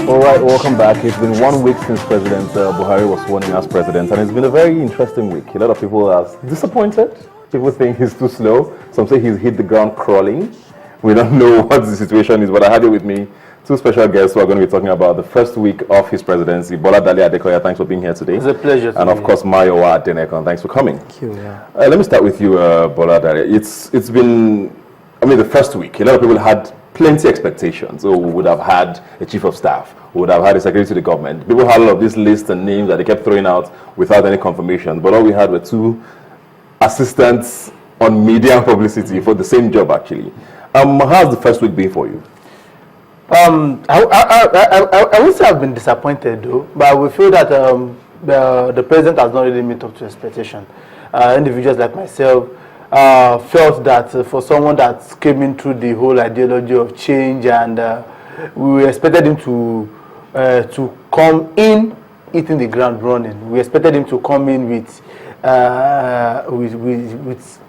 All right, welcome back. It's been 1 week since President Buhari was sworn in as president, and it's been a very interesting week. A lot of people are disappointed. People think he's too slow. Some say he's hit the ground crawling. We don't know what the situation is, but I have it with me two special guests who are going to be talking about the first week of his presidency. Bola Dale Adekoya, thanks for being here today. It's a pleasure. And of course, Mayowa Adenekon, thanks for coming. Thank you. Yeah. Let me start with you, Bola Dale. It's been, the first week, a lot of people had plenty expectations. So we would have had a chief of staff, we would have had a secretary to the government. People had all of these lists and names that they kept throwing out without any confirmation. But all we had were two assistants on media publicity for the same job, actually. How's the first week been for you? I would say I've been disappointed though, but we feel that the president has not really met up to expectation. Individuals like myself felt that for someone that came in through the whole ideology of change, and we expected him to come in hitting the ground running. We expected him to come in with a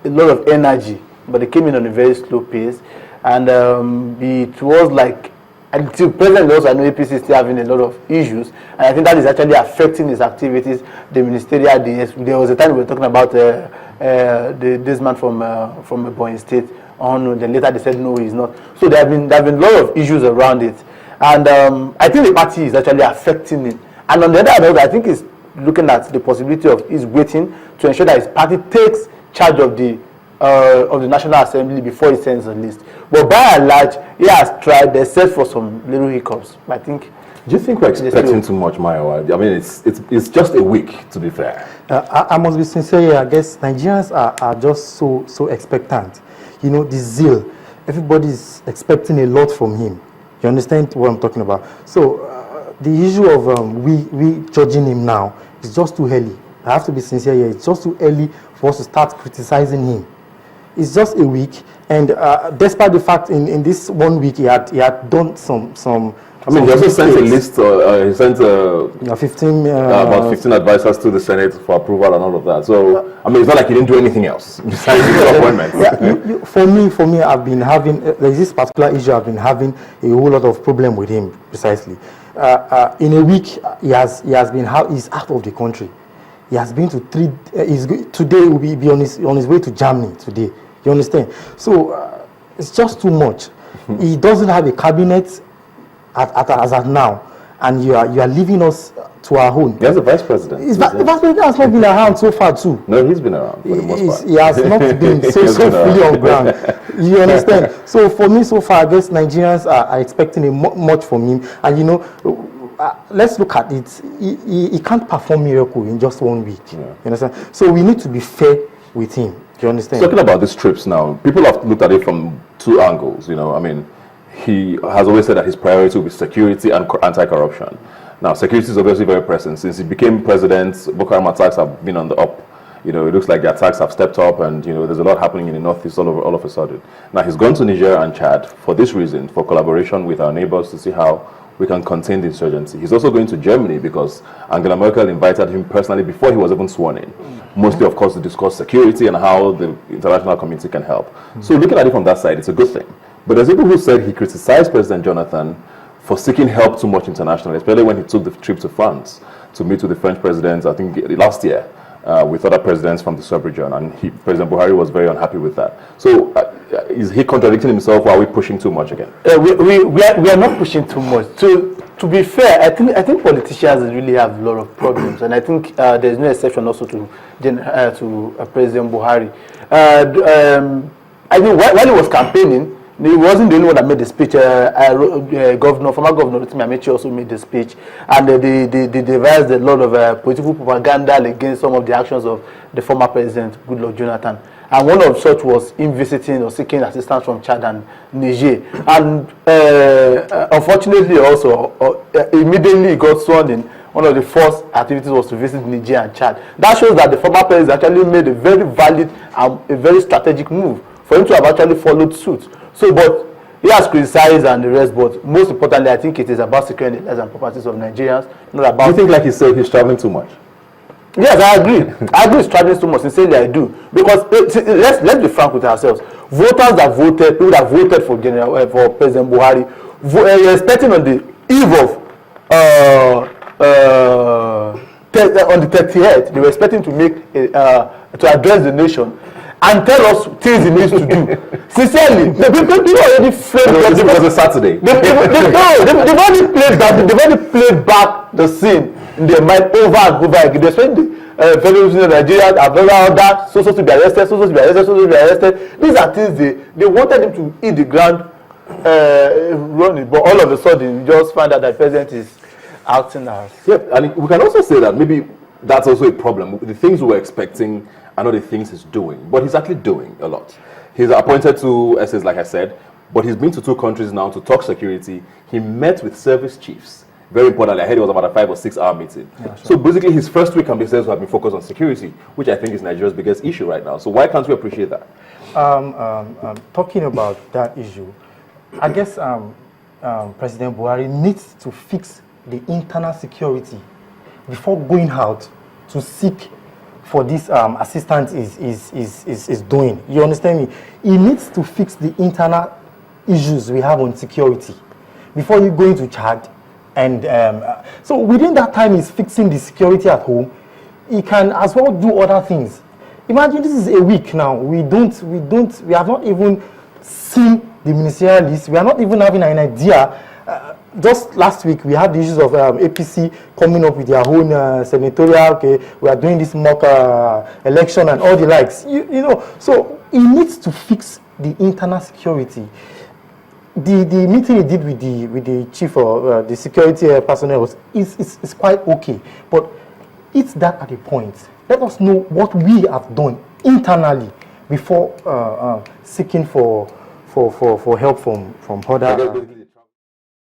lot of energy, but he came in on a very slow pace, and it was like, until present also, I know APC is still having a lot of issues, and I think that is actually affecting his activities. The ministerial DS, there was a time we were talking about this man from Ebonyi State. Then later they said no, he's not. So there have been a lot of issues around it, and I think the party is actually affecting it. And on the other hand, I think he's looking at the possibility of his waiting to ensure that his party takes charge of the National Assembly before he sends a list. But by and large, he has tried, except for some little hiccups. I think. Do you think we're expecting too much, Mayowa? It's just a week, to be fair. I must be sincere here. I guess Nigerians are just so expectant. You know, the zeal. Everybody's expecting a lot from him. You understand what I'm talking about? So the issue of we judging him now is just too early. I have to be sincere here. It's just too early for us to start criticizing him. It's just a week, and despite the fact in this 1 week he had done some. He also sent a list. He sent 15 about 15 advisors to the Senate for approval and all of that. So it's not like he didn't do anything else besides his appointments. Yeah, for me, I've been having there's this particular issue. I've been having a whole lot of problem with him. Precisely, in a week he's out of the country. He has been to today will be on his way to Germany today. You understand? So it's just too much. He doesn't have a cabinet as at now, and you are leaving us to our own. He has a vice president. The vice president has not been around so far too. No, he's been around for the most part. He has not been so fully on ground. You understand? So for me, so far, I guess Nigerians are expecting much from him, and let's look at it. He can't perform miracle in just 1 week. Yeah. You understand? So we need to be fair with him. Do you understand? Talking about these trips now, people have looked at it from two angles. He has always said that his priority will be security and anti-corruption. Now, security is obviously very present. Since he became president, Boko Haram attacks have been on the up. It looks like the attacks have stepped up, and there's a lot happening in the northeast all of a sudden. Now, he's gone to Niger and Chad for this reason, for collaboration with our neighbors to see how we can contain the insurgency. He's also going to Germany because Angela Merkel invited him personally before he was even sworn in. Mostly, of course, to discuss security and how the international community can help. So looking at it from that side, it's a good thing. But there's people who said he criticized President Jonathan for seeking help too much internationally, especially when he took the trip to France to meet with the French president, I think last year, with other presidents from the sub-region. And President Buhari was very unhappy with that. So is he contradicting himself, or are we pushing too much again? We are not pushing too much. To be fair, I think politicians really have a lot of problems, and I think there's no exception also to President Buhari. I mean, while he was campaigning, he wasn't the only one that made the speech. Former Governor Rotimi Amechi also made the speech, and they devised a lot of political propaganda against some of the actions of the former president, Goodluck Jonathan. And one of such was him visiting or seeking assistance from Chad and Niger. And unfortunately also, immediately he got sworn in, one of the first activities was to visit Niger and Chad. That shows that the former president actually made a very valid and a very strategic move for him to have actually followed suit. So, but he has criticized and the rest, but most importantly, I think it is about securing the lives and properties of Nigerians, not about... Do you think, like he said, he's traveling too much? Yes, I agree. I agree he's traveling too much. Sincerely, I do. Because let's be frank with ourselves. Voters that voted, people that voted for President Buhari, were expecting on the eve of on the 30th, they were expecting to make to address the nation and tell us things he needs to do. Sincerely, the people already framed it was a Saturday. They've already played back the scene in their mind over and over again. They spend the federal in Nigeria, have done all that, so to be arrested, so to be arrested, so to be arrested. These are things they wanted him to hit the ground running, but all of a sudden, you just find out that the president is acting as. Yep, and we can also say that maybe that's also a problem. The things we were expecting are not the things he's doing, but he's actually doing a lot. He's appointed to SS, like I said, but he's been to 2 countries now to talk security. He met with service chiefs. Very importantly, I heard it was about a 5 or 6 hour meeting. Yeah, sure. So basically, his first week can be said to have been focused on security, which I think is Nigeria's biggest issue right now. So why can't we appreciate that? Talking about that issue, I guess President Buhari needs to fix the internal security before going out to seek for this assistance is doing. You understand me? He needs to fix the internal issues we have on security before you go into Chad. And so within that time he's fixing the security at home, he can as well do other things. Imagine this is a week now. We have not even seen the ministerial list. We are not even having an idea. Just last week, we had the issues of APC coming up with their own senatorial. Okay, we are doing this mock election and all the likes. You know, so he needs to fix the internal security. The meeting he did with the chief of the security personnel is quite okay, but it's that at the point. Let us know what we have done internally before seeking for help from other.